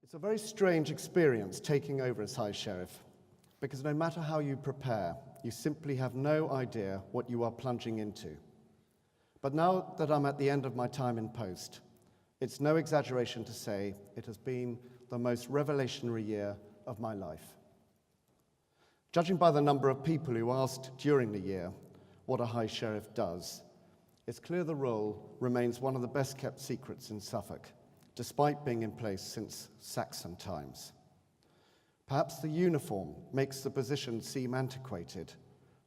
It's a very strange experience taking over as High Sheriff, because no matter how you prepare, you simply have no idea what you are plunging into. But now that I'm at the end of my time in post, it's no exaggeration to say it has been the most revelationary year of my life. Judging by the number of people who asked during the year what a High Sheriff does, it's clear the role remains one of the best kept secrets in Suffolk, despite being in place since Saxon times. Perhaps the uniform makes the position seem antiquated,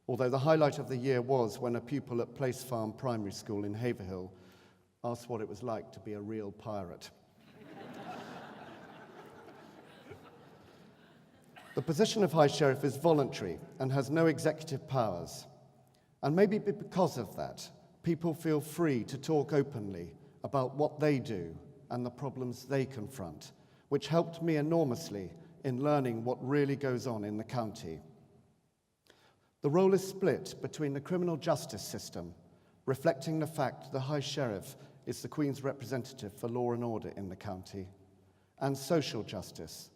although the highlight of the year was when a pupil at Place Farm Primary School in Haverhill asked what it was like to be a real pirate. The position of High Sheriff is voluntary and has no executive powers. And maybe because of that, people feel free to talk openly about what they do and the problems they confront, which helped me enormously in learning what really goes on in the county. The role is split between the criminal justice system, reflecting the fact the High Sheriff is the Queen's representative for law and order in the county, and social justice,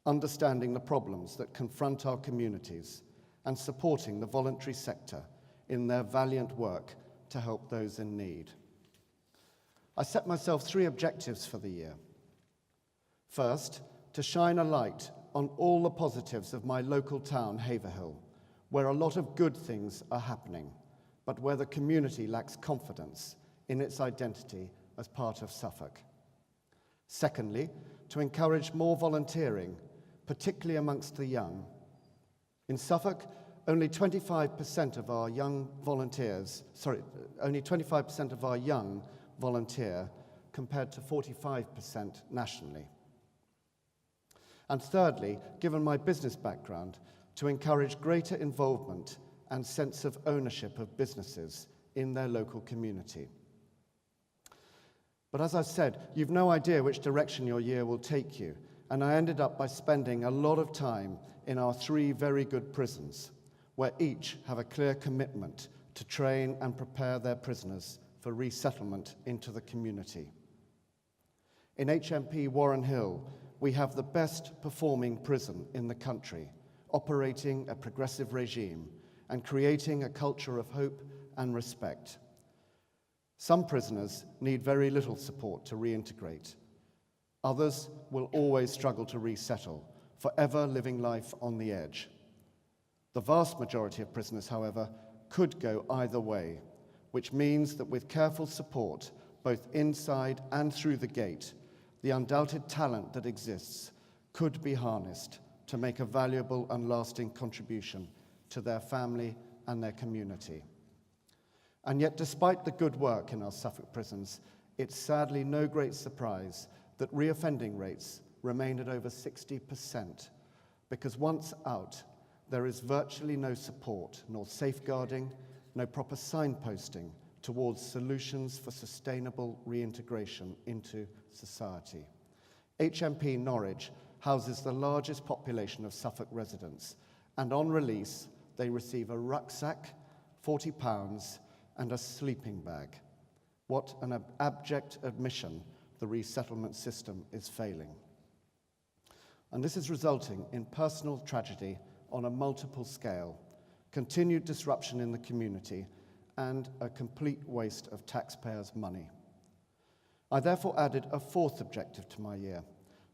understanding the problems that confront our communities and supporting the voluntary sector in their valiant work to help those in need. I set myself 3 objectives for the year. First, to shine a light on all the positives of my local town, Haverhill, where a lot of good things are happening, but where the community lacks confidence in its identity as part of Suffolk. Secondly, to encourage more volunteering, particularly amongst the young. In Suffolk, only 25% of our young volunteer, compared to 45% nationally. And thirdly, given my business background, to encourage greater involvement and sense of ownership of businesses in their local community. But as I've said, you've no idea which direction your year will take you, and I ended up by spending a lot of time in our 3 very good prisons, where each have a clear commitment to train and prepare their prisoners for resettlement into the community. In HMP Warren Hill, we have the best performing prison in the country, operating a progressive regime and creating a culture of hope and respect. Some prisoners need very little support to reintegrate. Others will always struggle to resettle, forever living life on the edge. The vast majority of prisoners, however, could go either way, which means that with careful support, both inside and through the gate, the undoubted talent that exists could be harnessed to make a valuable and lasting contribution to their family and their community. And yet, despite the good work in our Suffolk prisons, it's sadly no great surprise that reoffending rates remain at over 60%, because once out, there is virtually no support, nor safeguarding, no proper signposting towards solutions for sustainable reintegration into society. HMP Norwich houses the largest population of Suffolk residents, and on release, they receive a rucksack, £40, and a sleeping bag. What an abject admission the resettlement system is failing. And this is resulting in personal tragedy on a multiple scale, continued disruption in the community, and a complete waste of taxpayers' money. I therefore added a 4th objective to my year,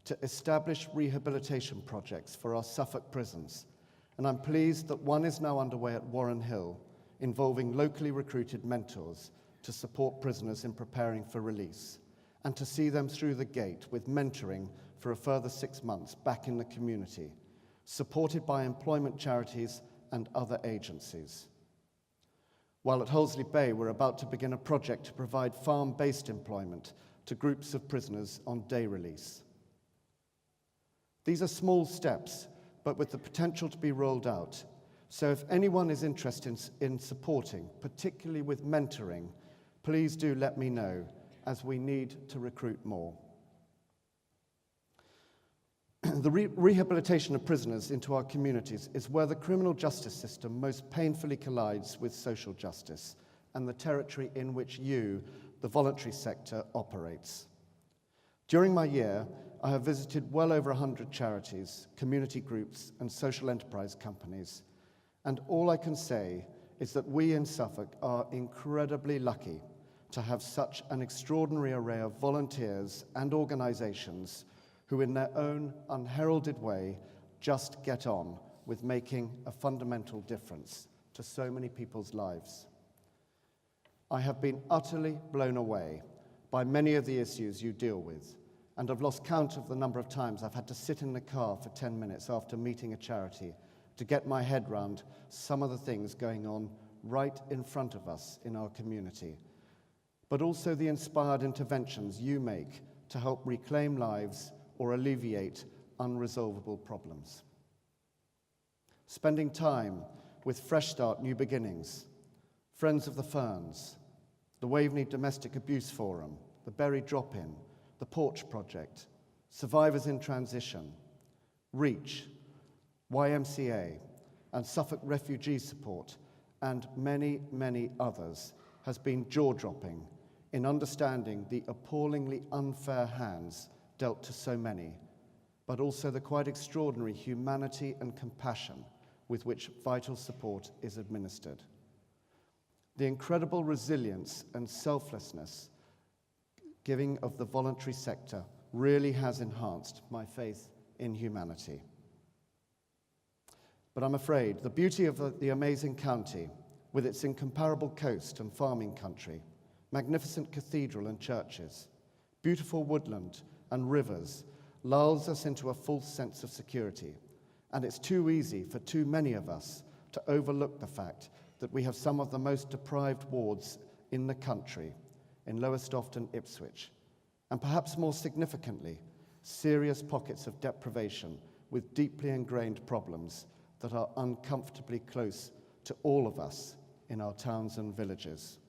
to establish rehabilitation projects for our Suffolk prisons, and I'm pleased that one is now underway at Warren Hill, involving locally recruited mentors to support prisoners in preparing for release, and to see them through the gate with mentoring for a further 6 months back in the community, supported by employment charities and other agencies. While at Hollesley Bay, we're about to begin a project to provide farm-based employment to groups of prisoners on day release. These are small steps, but with the potential to be rolled out. So if anyone is interested in supporting, particularly with mentoring, please do let me know, as we need to recruit more. The rehabilitation of prisoners into our communities is where the criminal justice system most painfully collides with social justice and the territory in which you, the voluntary sector, operates. During my year, I have visited well over 100 charities, community groups, and social enterprise companies, and all I can say is that we in Suffolk are incredibly lucky to have such an extraordinary array of volunteers and organizations who in their own unheralded way just get on with making a fundamental difference to so many people's lives. I have been utterly blown away by many of the issues you deal with, and I've lost count of the number of times I've had to sit in the car for 10 minutes after meeting a charity to get my head round some of the things going on right in front of us in our community, but also the inspired interventions you make to help reclaim lives or alleviate unresolvable problems. Spending time with Fresh Start New Beginnings, Friends of the Ferns, the Waveney Domestic Abuse Forum, the Berry Drop-In, the Porch Project, Survivors in Transition, REACH, YMCA, and Suffolk Refugee Support, and many, many others, has been jaw-dropping in understanding the appallingly unfair hands dealt to so many, but also the quite extraordinary humanity and compassion with which vital support is administered. The incredible resilience and selflessness giving of the voluntary sector really has enhanced my faith in humanity. But I'm afraid the beauty of the amazing county, with its incomparable coast and farming country, magnificent cathedral and churches, beautiful woodland and rivers, lulls us into a false sense of security, and it's too easy for too many of us to overlook the fact that we have some of the most deprived wards in the country, in Lowestoft and Ipswich, and perhaps more significantly, serious pockets of deprivation with deeply ingrained problems that are uncomfortably close to all of us in our towns and villages.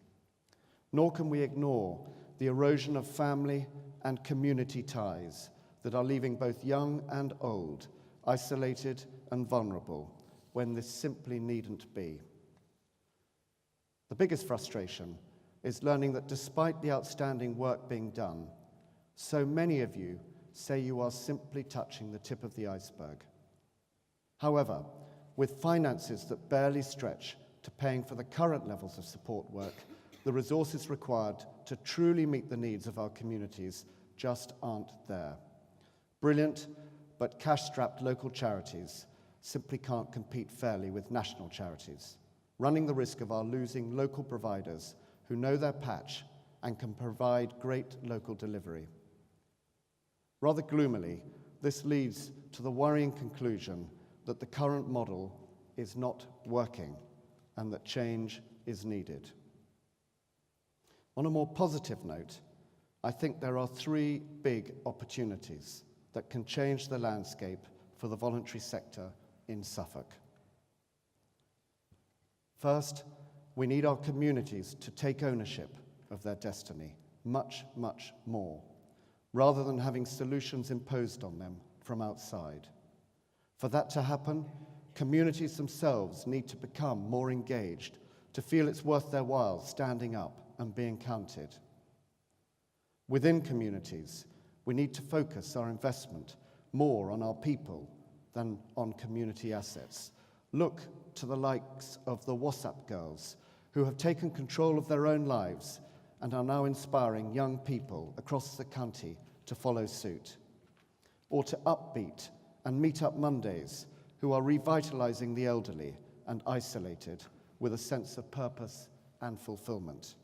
Nor can we ignore the erosion of family and community ties that are leaving both young and old isolated and vulnerable when this simply needn't be. The biggest frustration is learning that despite the outstanding work being done, so many of you say you are simply touching the tip of the iceberg. However, with finances that barely stretch to paying for the current levels of support work, the resources required to truly meet the needs of our communities just aren't there. Brilliant but cash-strapped local charities simply can't compete fairly with national charities, running the risk of our losing local providers who know their patch and can provide great local delivery. Rather gloomily, this leads to the worrying conclusion that the current model is not working and that change is needed. On a more positive note, I think there are three big opportunities that can change the landscape for the voluntary sector in Suffolk. First, we need our communities to take ownership of their destiny much, much more, rather than having solutions imposed on them from outside. For that to happen, communities themselves need to become more engaged, to feel it's worth their while standing up and being counted. Within communities, we need to focus our investment more on our people than on community assets. Look to the likes of the WhatsApp girls who have taken control of their own lives and are now inspiring young people across the county to follow suit. Or to Upbeat and Meet Up Mondays, who are revitalizing the elderly and isolated with a sense of purpose and fulfillment.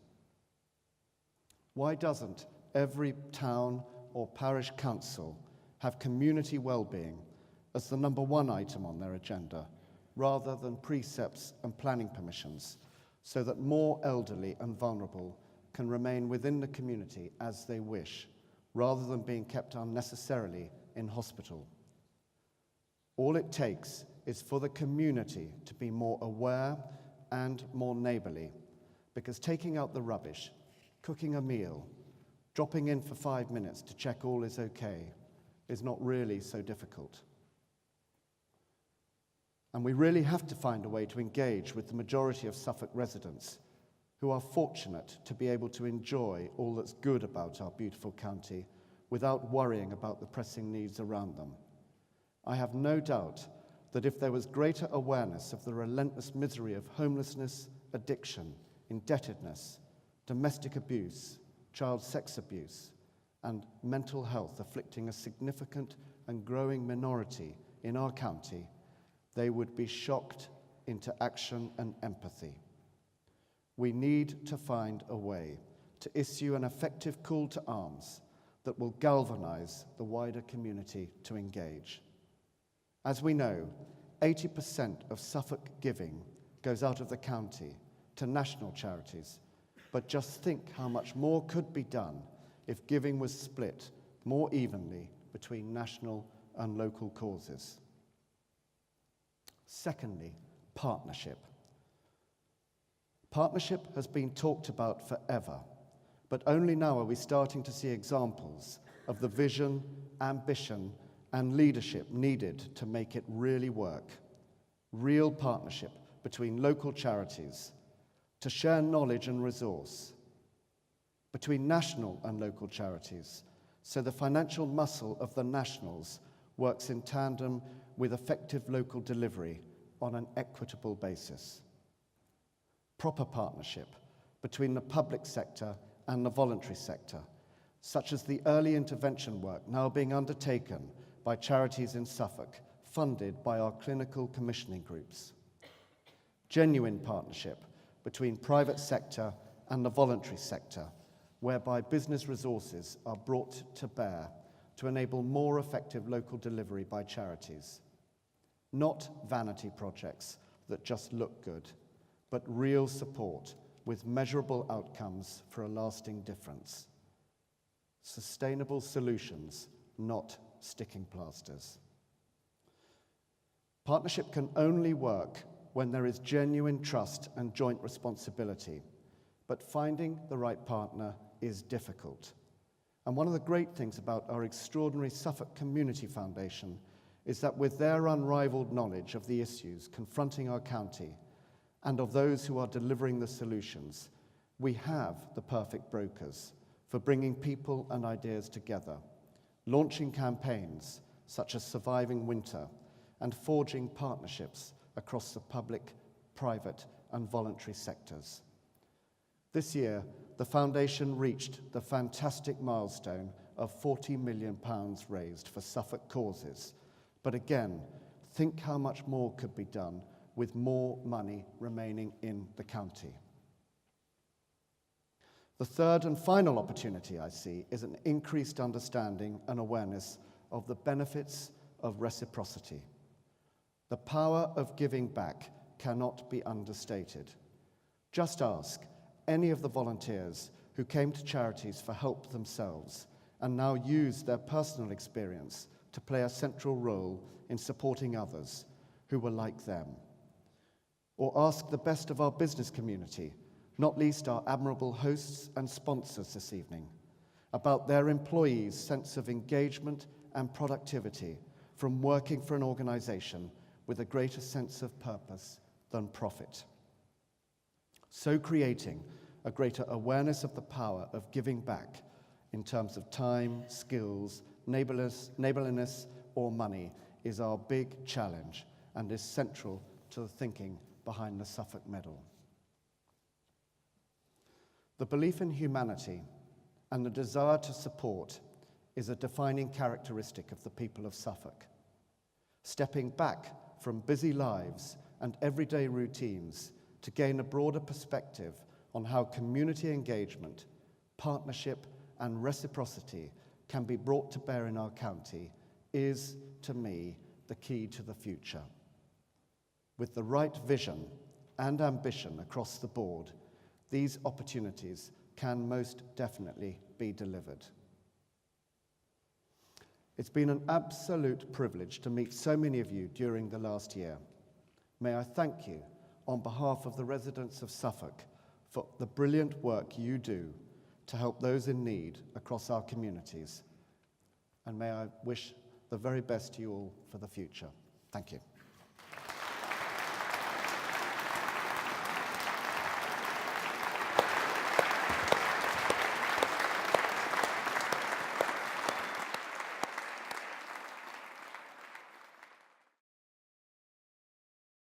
Why doesn't every town or parish council have community well-being as the number one item on their agenda, rather than precepts and planning permissions, so that more elderly and vulnerable can remain within the community as they wish, rather than being kept unnecessarily in hospital? All it takes is for the community to be more aware and more neighbourly, because taking out the rubbish, cooking a meal, dropping in for 5 minutes to check all is okay is not really so difficult. And we really have to find a way to engage with the majority of Suffolk residents who are fortunate to be able to enjoy all that's good about our beautiful county without worrying about the pressing needs around them. I have no doubt that if there was greater awareness of the relentless misery of homelessness, addiction, indebtedness, domestic abuse, child sex abuse, and mental health afflicting a significant and growing minority in our county, they would be shocked into action and empathy. We need to find a way to issue an effective call to arms that will galvanize the wider community to engage. As we know, 80% of Suffolk giving goes out of the county to national charities, but just think how much more could be done if giving was split more evenly between national and local causes. Secondly, partnership. Partnership has been talked about forever, but only now are we starting to see examples of the vision, ambition, and leadership needed to make it really work. Real partnership between local charities to share knowledge and resource, between national and local charities, so the financial muscle of the nationals works in tandem with effective local delivery on an equitable basis. Proper partnership between the public sector and the voluntary sector, such as the early intervention work now being undertaken by charities in Suffolk, funded by our clinical commissioning groups. Genuine partnership between private sector and the voluntary sector, whereby business resources are brought to bear to enable more effective local delivery by charities. Not vanity projects that just look good, but real support with measurable outcomes for a lasting difference. Sustainable solutions, not sticking plasters. Partnership can only work when there is genuine trust and joint responsibility, but finding the right partner is difficult. And one of the great things about our extraordinary Suffolk Community Foundation is that with their unrivaled knowledge of the issues confronting our county and of those who are delivering the solutions, we have the perfect brokers for bringing people and ideas together, launching campaigns such as Surviving Winter, and forging partnerships across the public, private, and voluntary sectors. This year, the Foundation reached the fantastic milestone of £40 million raised for Suffolk causes. But again, think how much more could be done with more money remaining in the county. The third and final opportunity I see is an increased understanding and awareness of the benefits of reciprocity. The power of giving back cannot be understated. Just ask any of the volunteers who came to charities for help themselves and now use their personal experience to play a central role in supporting others who were like them. Or ask the best of our business community, not least our admirable hosts and sponsors this evening, about their employees' sense of engagement and productivity from working for an organization with a greater sense of purpose than profit. So creating a greater awareness of the power of giving back in terms of time, skills, neighborliness, or money is our big challenge and is central to the thinking behind the Suffolk Medal. The belief in humanity and the desire to support is a defining characteristic of the people of Suffolk. Stepping back from busy lives and everyday routines to gain a broader perspective on how community engagement, partnership, and reciprocity can be brought to bear in our county is, to me, the key to the future. With the right vision and ambition across the board, these opportunities can most definitely be delivered. It's been an absolute privilege to meet so many of you during the last year. May I thank you on behalf of the residents of Suffolk for the brilliant work you do to help those in need across our communities. And may I wish the very best to you all for the future. Thank you.